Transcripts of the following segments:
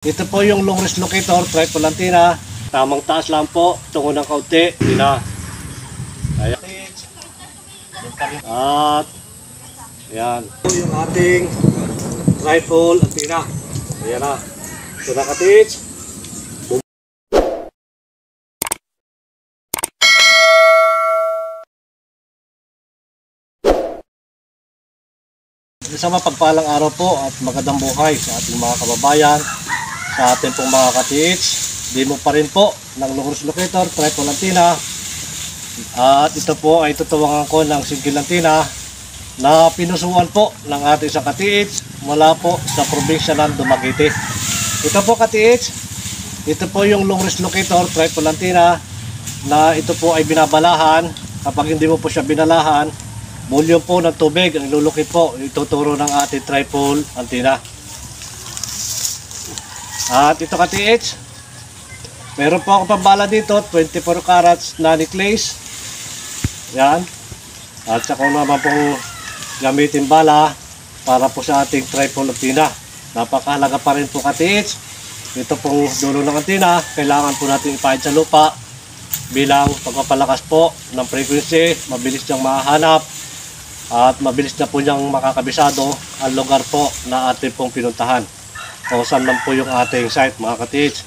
Ito po yung long range locator, tripod antenna. Tamang taas lang po, tungo ng kaunti, hindi na. Ayan. At ayan. Ito yung ating tripod antenna. Ayan na. Ito na katits. Isang mapagpalang araw po at magandang buhay sa ating mga kababayan, sa ating pong mga katits. Demo pa rin po ng long range locator, tripod antenna. At ito po ay tutuwangan ko ng single antenna na pinusuan po ng ating sa katits mula po sa probinsya ng Dumaguete. Ito po katits, ito po yung long range locator, tripod antenna na ito po ay binabalahan. Kapag hindi mo po siya binalahan, volume po ng tubig ang ilulukit po, ituturo ng ating tripod antenna. At ito ka-TH, meron po ako pambala dito, 24 carats na necklace. Yan. At saka naman pong gamitin bala para po sa ating tripod antenna. Napakahalaga pa rin po ka-TH. Ito pong dulo ng antenna, kailangan po natin ipahid sa lupa bilang pagpapalakas po ng frequency, mabilis niyang mahanap. At mabilis na po niyang makakabisado ang lugar po na ating pong pinuntahan o saan man po yung ating site mga katits.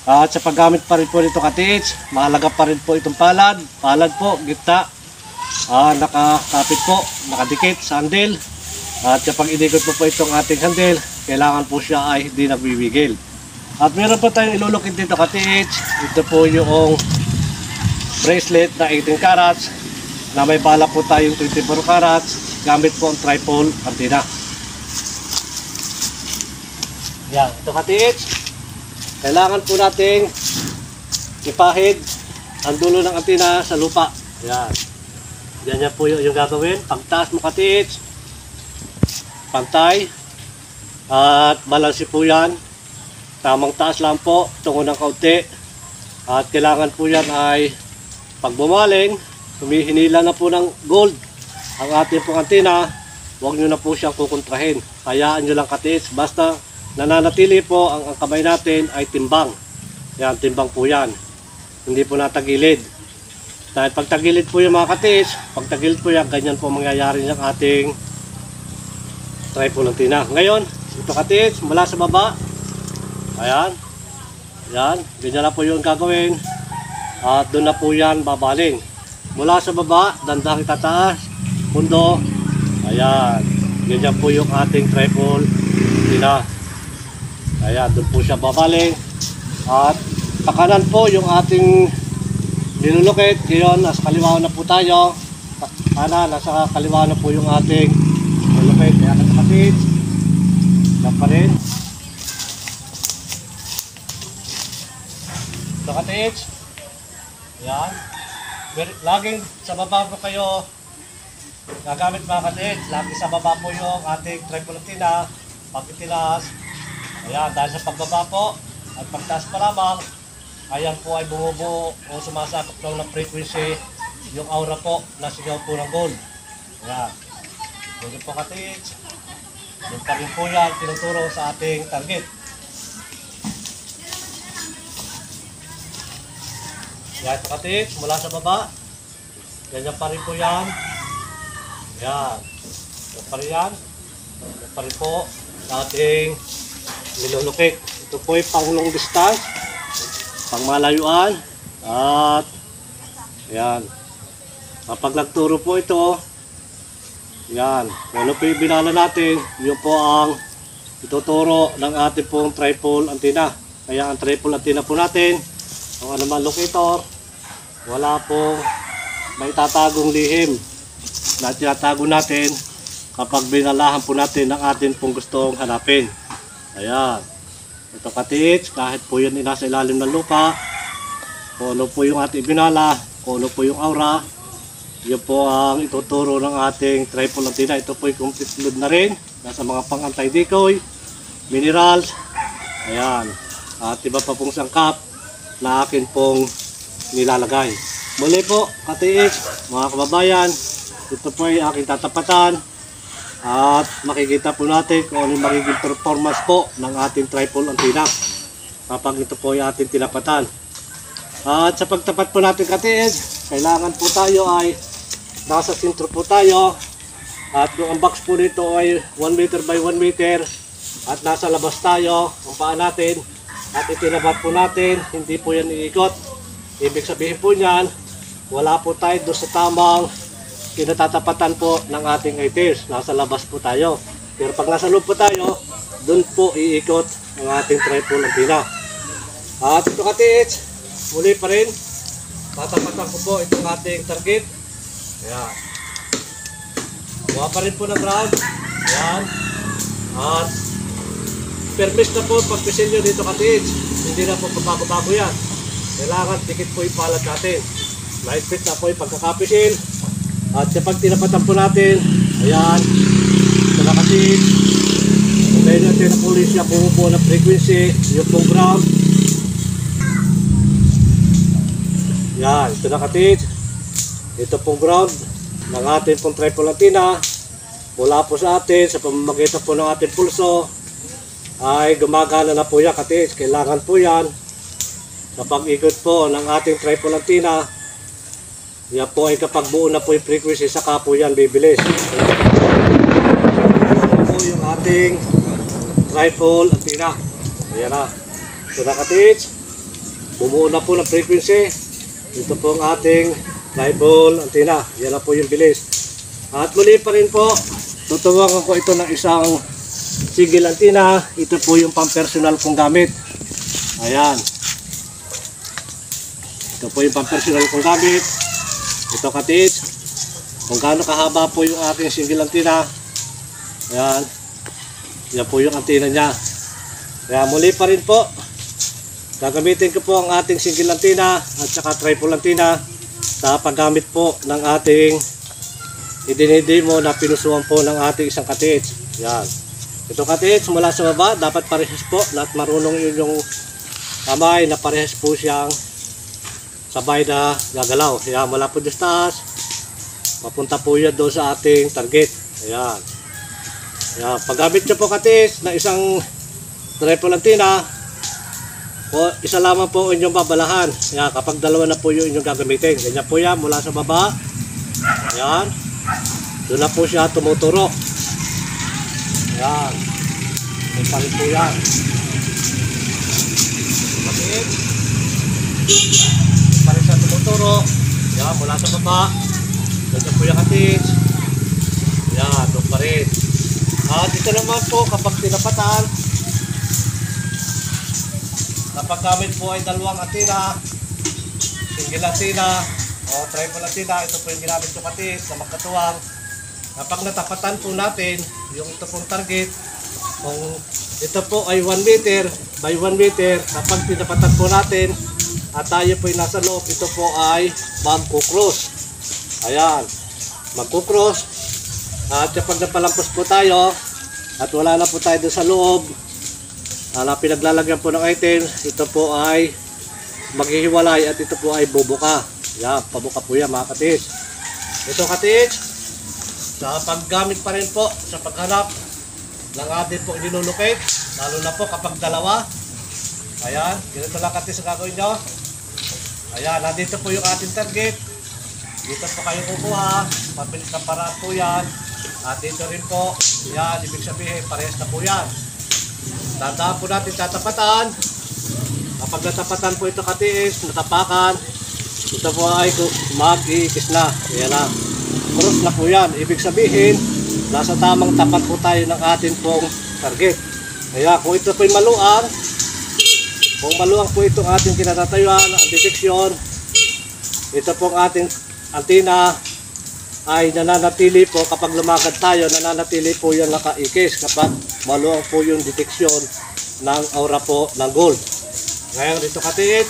At sa paggamit pa rin po nito katits, mahalaga pa rin po itong palad po, gitna, nakakapit po, nakadikit sa handle. At kapag inikot po itong ating handle, kailangan po siya ay hindi nagbibigil. At meron po tayong ilulukit dito katits. Ito po yung bracelet na 18 carats na may bala po tayong 24 carats, gamit po ang tripod antenna. Yan, ito ka-TH. Kailangan po nating ipahid ang dulo ng antenna sa lupa. Yan. Yan po yung gagawin. Pagtaas mo ka-TH, pantay, at balansi po yan. Tamang taas lang po, tungo ng kaunti. At kailangan po yan ay pag bumaling, humihinila na po ng gold ang ating pong antenna, huwag nyo na po siyang kukontrahin. Hayaan nyo lang katits, basta nananatili po ang kamay natin ay timbang. Yan, timbang po yan. Hindi po natagilid. Dahil pag tagilid po yung mga katits, pag tagilid po yan, ganyan po mangyayari ng ating tripod antenna. Ngayon, ito katits, mula sa baba. Ayan. Yan, ganyan na po yung gagawin. At doon na po yan babaling. Mula sa baba, dandang itataas, pundo, ayan, ganyan po yung ating tripod antenna. Ayan, doon po siya babaling. At pakanan po yung ating nilulukit. Ngayon, nasa kaliwa na po tayo. Nasa kaliwa na po yung ating nilulukit. Ayan, nakapit. Yan pa rin. Nakapit. Ayan. Laging sa baba po kayo gagamit mga katits. Lagi sa baba po yung ating tripod antenna. Pag itilas, ayan, dahil sa pagbaba po at pagtaas pa lamang, ayan po ay bumubuo o sumasakop lang ng frequency yung aura po na sigaw po ng gold. Ayan. Ganyan po katits. Yung pa rin po yan tinuturo sa ating target. Yan ito katits, mula sa baba. Ganyan pa rin po yan. Yan. Yan pa rin yan. Yan pa rin po ating nilulukit. Ito po ay pang long distance, pang malayuan. At yan. Kapag nagturo po ito, yan. Ano po yung binala natin, yun po ang ituturo ng ating pong tripod antenna. Kaya ang tripod antenna po natin, kung ano man locator, wala pong may tatagong lihim na tinatago natin kapag binalahan po natin ang atin pong gustong hanapin. Ayan. Ito katits, kahit po yan nasa ilalim ng lupa, kung ano po yung ating binala, kung ano po yung aura, yun po ang ituturo ng ating tripod antenna. Ito po yung complete load na rin. Nasa mga pang anti-decoy, minerals, ayan. At iba pa pong sangkap na akin pong nilalagay. Muli po, ka-TH, mga kababayan, ito po ay aking tatapatan at makikita po natin kung ano yung magiging performance po ng ating tripod antenna. kapag ito po ay ating tinapatan. At sa pagtapat po natin katiid, kailangan po tayo ay nasa sentro po tayo. At yung ang box po nito ay 1 meter by 1 meter. At nasa labas tayo, ang paa natin. At itinabat po natin, hindi po yan iikot. Ibig sabihin po niyan, wala po tayo doon sa tamang kinatatapatan po ng ating items. Nasa labas po tayo. Pero pag nasa loob po tayo, doon po iikot ang ating tripod antenna. At ito katiid, muli pa rin, tatapatan ko po itong ating target. Ayan. Buha pa rin po ng ground. Ayan. At permis na po pagpisil nyo dito katiid. Hindi na po pabago-bago yan. Kailangan dikit po ipalat natin. Mahigpit na po yung pagkakapisil. At kapag tinapatan po natin, ayan, ito na katiid. Dahil natin na po siya bumubuo ng frequency, yung pong ground. Yan, ito na katiid. Ito pong ground ng ating pong tripod antenna. Mula po sa atin, sa pamamagitan po ng ating pulso, ay gumagana na po yan katiid. Kailangan po yan kapag ikot po ng ating tripod antenna, yan po ay kapag buo na po yung frequency, saka po yan bibilis. Ito po yung ating tripod antenna. Ayan na. Ito na katiid. Bumuo na po ng frequency. Ito po ang ating tripod antenna. Yan na po yung bilis. At muli pa rin po, tutuwagan ko ito ng isang single antenna. Ito po yung pang-personal kong gamit. Ayan. Ito po yung pang-personal kong gamit. Ito katiid. Kung gaano kahaba po yung aking single antenna. Ayan. Yan po yung antenna niya. Kaya muli pa rin po, gagamitin ko po ang ating single antenna at saka tripod antenna sa paggamit po ng ating idinidemo na pinusuan po ng ating isang katiid. Yan. Ito katiid, mula sa baba, dapat parehas po. Lahat marunong yung kamay na parehas po siyang sabay na gagalaw. Yan, mula po sa taas, papunta po yan doon sa ating target. Ayan. Yan. Paggamit nyo po katiid na isang tripod antenna, po, isa lamang po inyong babalahan. Yan, kapag dalawa na po yung inyong gagamitin. Ganyan po yan, mula sa baba. Yan. Doon na po siya tumuturo. Yan. Doon pa rin po yan. Kapit. Doon pa rin siya tumuturo. Yan, mula sa baba. Ganyan po yung katiid. Yan, doon pa rin. At ito naman po, kapag tinapatan, kapag gamit po ay dalawang antenna, single antenna o tripod antenna, ito po yung ginamit ko katiid na magkatuwang. Kapag natapatan po natin yung ito pong target, kung ito po ay 1 meter by 1 meter, kapag tinapatan po natin at tayo po ay nasa loob, ito po ay magkukross. Ayan, magkukross. At kapag napalampos po tayo at wala na po tayo doon sa loob, na pinaglalagyan po ng item, ito po ay maghihiwalay at ito po ay bubuka. Yan, pabuka po yan mga katiid. Ito katiid, sa paggamit pa rin po sa paghanap ng ating po inunukit, lalo na po kapag dalawa. Ayan, ganito lang katiid sa gagawin nyo. Ayan, nandito po yung ating target. Dito po kayo kukuha, mabilis na paraan po yan. At dito rin po, yan, ibig sabihin, parehas na po yan. Tandaan po natin tatapatan. Kapag natapatan po ito katiis, natapakan, ito po ay mag-iikis na. Ayan na. Cross na po yan. Ibig sabihin, nasa tamang tapat po tayo ng ating pong target. Kaya kung ito po ay maluang, kung maluang po itong ating kinatatayuan, ang deteksyon, ito pong ating antenna ay nananatili po kapag lumakad tayo, nananatili po yan nakaikis kapag maluwang po yung deteksyon ng aura po ng gold. Ngayon dito katiid.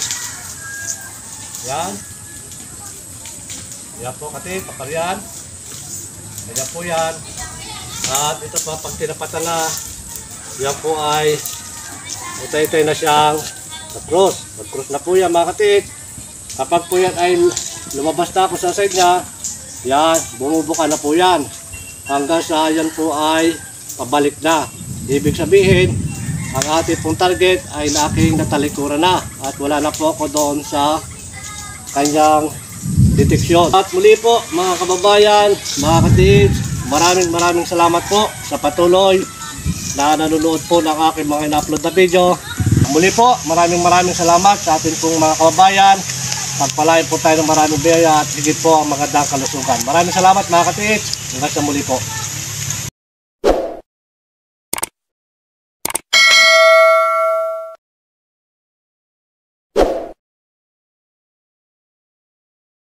Yan. Yan po katiid, paparyan. Yan po yan. At ito po pag tinapatan na, yan po ay utay-utay na siyang mag-cross. Mag-cross na po yan mga katiid. Kapag po yan ay lumabas na ako sa side niya, yan, bumubuka na po yan. Hanggang sa yan po ay pabalik na. Ibig sabihin, ang ating pong target ay na aking natalikuran na at wala na po ako doon sa kanyang deteksyon. At muli po mga kababayan, mga katids, maraming salamat po sa patuloy na nanonood po ng aking mga in-upload na video. Muli po, maraming salamat sa ating pong mga kababayan. Pagpalain po tayo ng maraming biyaya at higit po ang magandang kalusugan. Maraming salamat mga katids. Hanggang sa muli po.